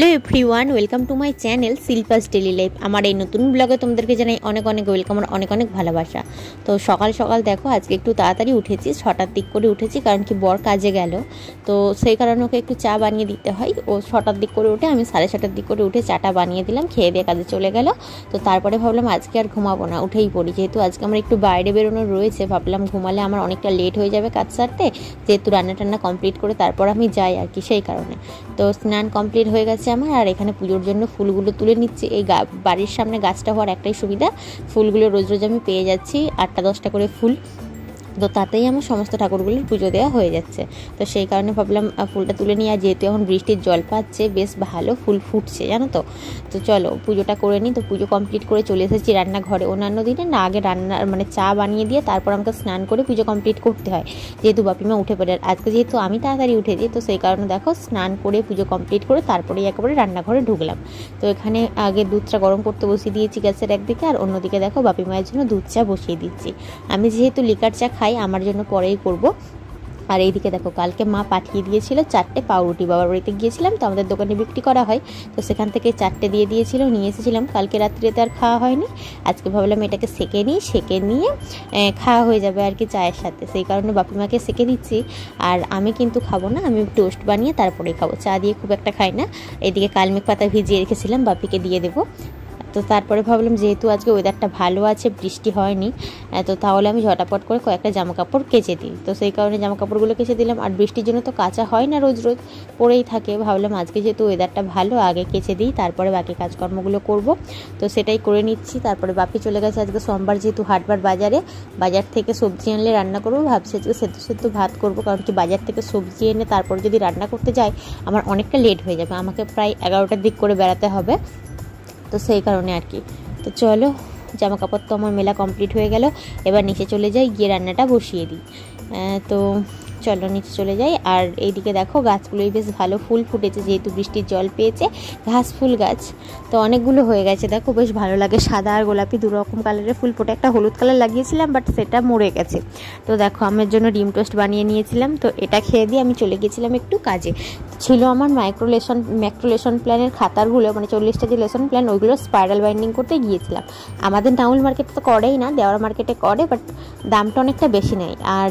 Hello everyone, welcome to my channel Shilpa's daily life. আমার এই নতুন ব্লগে তোমাদেরকে জানাই অনেক অনেক ওয়েলকাম আর অনেক অনেক ভালোবাসা। তো সকাল সকাল দেখো আজকে একটু তাড়াতাড়ি উঠেছি, 6টার দিক করে উঠেছি, কারণ কি বর কাজে গেল, তো সেই কারণে ওকে একটু চা বানিয়ে দিতে হয়। ও 6টার দিক করে উঠে, আমি 6:30টার দিক করে উঠে চাটা বানিয়ে দিলাম, খেয়ে দিয়ে কাজে চলে গেল। তো তারপরে ভাবলাম আজকে আর ঘুমাবো না, উঠেই পড়ি, যেহেতু আজকে আমার একটু বাইরে বেরোনো রয়েছে। ভাবলাম ঘুমালে আমার অনেকটা লেট হয়ে যাবে কাজ সারতে, যেহেতু রান্না টান্না কমপ্লিট করে তারপর আমি যাই আর কি, সেই কারণে। তো স্নান কমপ্লিট হয়ে গেছে আমার, আর এখানে পুজোর জন্য ফুলগুলো তুলে নিচ্ছি। এই বাড়ির সামনে গাছটা হওয়ার একটাই সুবিধা, ফুলগুলো রোজ রোজ আমি পেয়ে যাচ্ছি, 8টা-10টা করে ফুল, তো তাতেই আমার সমস্ত ঠাকুরগুলোর পুজো দেওয়া হয়ে যাচ্ছে। তো সেই কারণে ভাবলাম ফুলটা তুলে নিই, আর যেহেতু এখন বৃষ্টির জল পাচ্ছে, বেশ ভালো ফুল ফুটছে জানো তো। তো চলো পুজোটা করে নিই। তো পুজো কমপ্লিট করে চলে এসেছি রান্নাঘরে। অন্যান্য দিনে না, আগে রান্নার মানে চা বানিয়ে দিয়ে তারপর আমাকে স্নান করে পুজো কমপ্লিট করতে হয়, যেহেতু বাপিমা উঠে পড়ে। আর আজকে যেহেতু আমি তাড়াতাড়ি উঠেছি, তো সেই কারণে দেখো স্নান করে পুজো কমপ্লিট করে তারপরেই একেবারে রান্নাঘরে ঢুকলাম। তো এখানে আগে দুধটা গরম করতে বসিয়ে দিয়েছি গ্যাসের একদিকে, আর অন্যদিকে দেখো বাপিমায়ের জন্য দুধ চা বসিয়ে দিচ্ছি। আমি যেহেতু লিকার চা খাই, আমার জন্য পরেই করব। আর এইদিকে দেখো কালকে মা পাঠিয়ে দিয়েছিল 4টে পাউরুটি, বাবার বাড়িতে গিয়েছিলাম, তো আমাদের দোকানে বিক্রি করা হয়, তো সেখান থেকে 4টে দিয়ে দিয়েছিল, নিয়ে এসেছিলাম। কালকে রাত্রিতে আর খাওয়া হয়নি, আজকে ভাবলাম এটাকে সেঁকে নিয়ে খাওয়া হয়ে যাবে আর কি চায়ের সাথে, সেই কারণে বাপিমাকে সেঁকে দিচ্ছি। আর আমি কিন্তু খাবো না, আমি টোস্ট বানিয়ে তারপরেই খাবো, চা দিয়ে খুব একটা খাই না। এদিকে কালমেঘ পাতা ভিজিয়ে রেখেছিলাম, বাপিকে দিয়ে দেবো। তো তারপরে ভাবলাম যেহেতু আজকে ওয়েদারটা ভালো আছে, বৃষ্টি হয়নি, তো তাহলে আমি ঝটাপট করে কয়েকটা জামাকাপড় কেচে দিই। তো সেই কারণে জামাকাপড়গুলো কেচে দিলাম, আর বৃষ্টির জন্য তো কাচা হয় না, রোজ রোজ পরেই থাকে। ভাবলাম আজকে যেহেতু ওয়েদারটা ভালো, আগে কেচে দিই, তারপরে বাকি কাজকর্মগুলো করব। তো সেটাই করে নিচ্ছি। তারপরে বাপি চলে গেছে আজকে সোমবার, যেহেতু হাটবার বাজার থেকে সবজি আনলে রান্না করবো। ভাবছি আজকে সেদ্ধ ভাত করবো, কারণ কি বাজার থেকে সবজি এনে তারপর যদি রান্না করতে যাই আমার অনেকটা লেট হয়ে যাবে, আমাকে প্রায় 11টার দিক করে বেড়াতে হবে, তো সেই কারণে আর কি। তো চলো, জামা কাপড় তো আমার মেলা কমপ্লিট হয়ে গেল, এবার নিচে চলে যাই, গিয়ে রান্নাটা বসিয়ে দিই। তো চলো নিচে চলে যাই। আর এইদিকে দেখো গাছগুলোই বেশ ভালো ফুল ফুটেছে, যেহেতু বৃষ্টির জল পেয়েছে, ঘাস ফুল গাছ তো অনেকগুলো হয়ে গেছে, দেখো বেশ ভালো লাগে। সাদা আর গোলাপি দুরকম কালারের ফুল ফোটে, একটা হলুদ কালার লাগিয়েছিলাম বাট সেটা মরে গেছে। তো দেখো আমার জন্য ডিম টোস্ট বানিয়ে নিয়েছিলাম, তো এটা খেয়ে দিয়ে আমি চলে গেছিলাম একটু কাজে। ছিল আমার ম্যাক্রো প্ল্যানের খাতারগুলো, মানে 40টা যে লেসন প্ল্যান, ওইগুলো স্পাইরাল বাইন্ডিং করতে গিয়েছিলাম। আমাদের টাউন মার্কেটে তো করেই না, দেওয়ার মার্কেটে করে, বাট দামটা অনেকটা বেশি নেয়, আর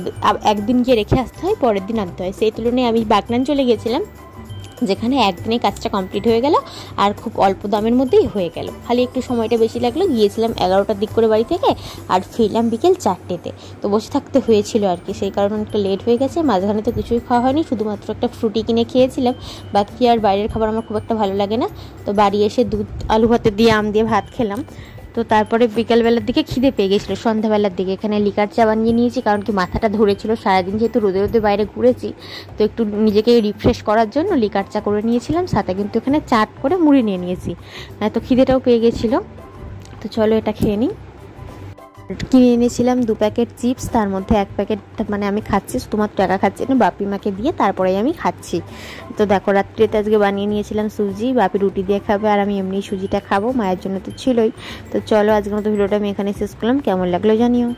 একদিন গিয়ে রেখে আসতে হয়, পরের দিন আনতে হয়। সেই তুলনায় আমি বাগনান চলে গেছিলাম, যেখানে একদিনে কাজটা কমপ্লিট হয়ে গেল, আর খুব অল্প দামের মধ্যেই হয়ে গেল, খালি একটু সময়টা বেশি লাগলো। গিয়েছিলাম 11টার দিক করে বাড়ি থেকে, আর ফিরলাম বিকেল 4টেতে, তো বসে থাকতে হয়েছিল আর কি, সেই কারণে একটু লেট হয়ে গেছে। মাঝখানে তো কিছুই খাওয়া হয়নি, শুধুমাত্র একটা ফ্রুটি কিনে খেয়েছিলাম, বাকি আর বাইরের খাবার আমার খুব একটা ভালো লাগে না। তো বাড়ি এসে দুধ আলু ভাতে দিয়ে আম দিয়ে ভাত খেলাম। তো তারপরে বিকেলবেলার দিকে খিদে পেয়ে গেছিলো, সন্ধ্যাবেলার দিকে এখানে লিকার চা বানিয়ে নিয়েছি, কারণ কি মাথাটা ধরেছিল সারাদিন, যেহেতু রোদে রোদে বাইরে ঘুরেছি, তো একটু নিজেকে রিফ্রেশ করার জন্য লিকার চা করে নিয়েছিলাম, সাথে কিন্তু এখানে চাট করে মুড়ি নিয়ে নিয়েছি, তো খিদেটাও পেয়ে গেছিলো। তো চলো এটা খেয়ে নিই। কিনে এনেছিলাম 2 প্যাকেট চিপস, তার মধ্যে 1 প্যাকেট মানে আমি খাচ্ছি, শুধুমাত্র টাকা খাচ্ছি না, বাপিমাকে দিয়ে তারপরেই আমি খাচ্ছি। তো দেখো রাত্রিতে আজকে বানিয়ে নিয়েছিলাম সুজি, বাপি রুটি দিয়ে খাবে, আর আমি এমনি সুজিটা খাবো, মায়ের জন্য তো ছিলই। তো চলো আজকের মতো ভিডিওটা আমি এখানে শেষ করলাম, কেমন লাগলো জানিও।